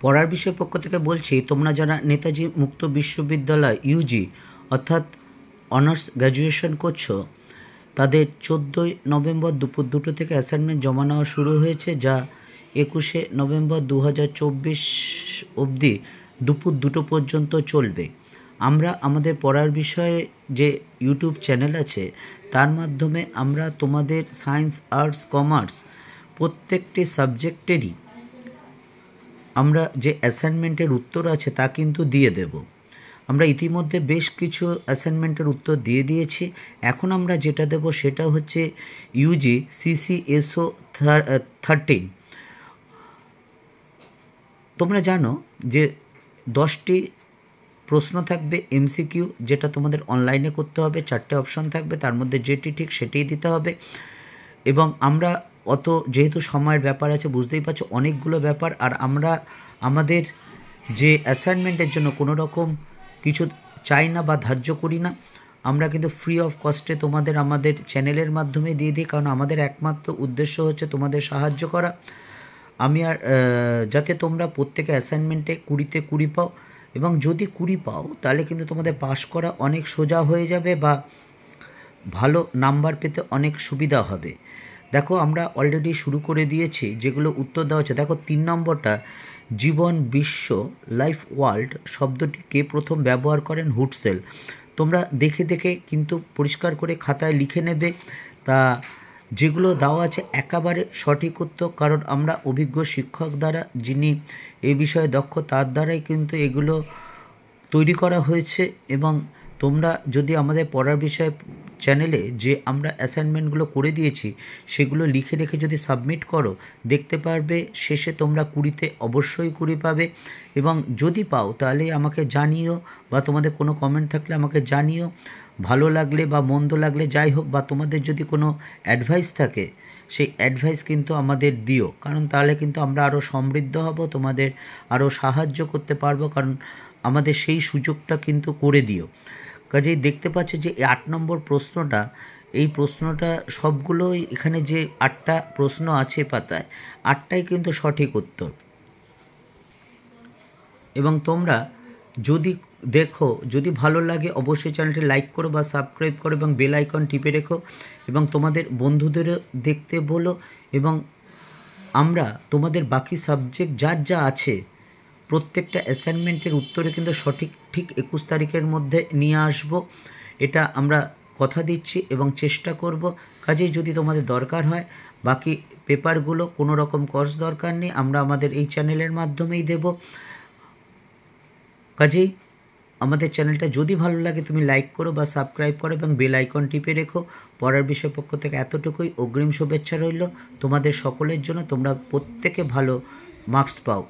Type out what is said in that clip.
পড়ার বিষয় পক্ষ থেকে বলছি, তোমরা যারা নেতাজি মুক্ত বিশ্ববিদ্যালয় ইউজি অর্থাৎ অনার্স গ্র্যাজুয়েশন করছো, তাদের 14ই নভেম্বর দুপুর 2টো থেকে অ্যাসাইনমেন্ট জমা নেওয়া শুরু হয়েছে, যা 21শে নভেম্বর 2024 অবধি দুপুর 2টো পর্যন্ত চলবে। আমরা আমাদের পড়ার বিষয়ে যে ইউটিউব চ্যানেল আছে তার মাধ্যমে আমরা তোমাদের সায়েন্স, আর্টস, কমার্স প্রত্যেকটি সাবজেক্টেরই আমরা যে অ্যাসাইনমেন্টের উত্তর আছে তা কিন্তু দিয়ে দেব। আমরা ইতিমধ্যে বেশ কিছু অ্যাসাইনমেন্টের উত্তর দিয়ে দিয়েছি। এখন আমরা যেটা দেব সেটা হচ্ছে ইউজি CCSO 13। তোমরা জানো যে 10টি প্রশ্ন থাকবে MCQ, যেটা তোমাদের অনলাইনে করতে হবে। 4টে অপশন থাকবে, তার মধ্যে যেটি ঠিক সেটিই দিতে হবে। এবং আমরা যেহেতু সময়ের ব্যাপার আছে, বুঝতেই পারছো অনেকগুলো ব্যাপার, আর আমরা আমাদের যে অ্যাসাইনমেন্টের জন্য কোনো রকম কিছু চাই না বা ধার্য করি না। আমরা কিন্তু ফ্রি অফ কস্টে তোমাদের আমাদের চ্যানেলের মাধ্যমে দিয়ে দিই, কারণ আমাদের একমাত্র উদ্দেশ্য হচ্ছে তোমাদের সাহায্য করা। যাতে তোমরা প্রত্যেকে অ্যাসাইনমেন্টে 20তে 20 পাও, এবং যদি 20 পাও তাহলে কিন্তু তোমাদের পাস করা অনেক সোজা হয়ে যাবে বা ভালো নাম্বার পেতে অনেক সুবিধা হবে। দেখো, আমরা অলরেডি শুরু করে দিয়েছি যেগুলো উত্তর দেওয়া হচ্ছে। দেখো, 3 নম্বরটা, জীবন, বিশ্ব, লাইফ, ওয়ার্ল্ড শব্দটি কে প্রথম ব্যবহার করেন? হুডসেল। তোমরা দেখে দেখে কিন্তু পরিষ্কার করে খাতায় লিখে নেবে। তা যেগুলো দেওয়া আছে একেবারে সঠিক উত্তর, কারণ আমরা অভিজ্ঞ শিক্ষক দ্বারা, যিনি এই বিষয়ে দক্ষ, তার দ্বারাই কিন্তু এগুলো তৈরি করা হয়েছে। এবং তোমরা যদি আমাদের পড়ার বিষয় চ্যানেলে যে আমরা অ্যাসাইনমেন্টগুলো করে দিয়েছি সেগুলো লিখে রেখে যদি সাবমিট করো, দেখতে পারবে শেষে তোমরা 20তে অবশ্যই 20 পাবে। এবং যদি পাও তাহলে আমাকে জানিও, বা তোমাদের কোনো কমেন্ট থাকলে আমাকে জানিও, ভালো লাগলে বা মন্দ লাগলে যাই হোক, বা তোমাদের যদি কোনো অ্যাডভাইস থাকে সেই অ্যাডভাইস কিন্তু আমাদের দিও, কারণ তাহলে কিন্তু আমরা আরও সমৃদ্ধ হব, তোমাদের আরও সাহায্য করতে পারবো, কারণ আমাদের সেই সুযোগটা কিন্তু করে দিও। কাজেই দেখতে পাচ্ছ যে 8 নম্বর প্রশ্নটা, এই প্রশ্নটা সবগুলোই, এখানে যে 8টা প্রশ্ন আছে পাতায়, 8টাই কিন্তু সঠিক উত্তর। এবং তোমরা যদি দেখো, যদি ভালো লাগে অবশ্যই চ্যানেলটি লাইক করো বা সাবস্ক্রাইব করো, এবং বেল আইকন টিপে রেখো, এবং তোমাদের বন্ধুদেরও দেখতে বলো। এবং আমরা তোমাদের বাকি সাবজেক্ট যার যা আছে প্রত্যেকটা অ্যাসাইনমেন্টের উত্তরে কিন্তু ঠিক 21 তারিখের মধ্যে নিয়ে আসব, এটা আমরা কথা দিচ্ছি এবং চেষ্টা করব। কাজেই যদি তোমাদের দরকার হয়, বাকি পেপারগুলো কোনো রকম কস্ট দরকার নেই, আমরা আমাদের এই চ্যানেলের মাধ্যমেই দেব। কাজেই আমাদের চ্যানেলটা যদি ভালো লাগে তুমি লাইক করো বা সাবস্ক্রাইব করো, এবং বেল আইকন টিপে রেখো। পড়ার বিষয় পক্ষ থেকে এতটুকুই। অগ্রিম শুভেচ্ছা রইল তোমাদের সকলের জন্য। তোমরা প্রত্যেকে ভালো মার্কস পাও।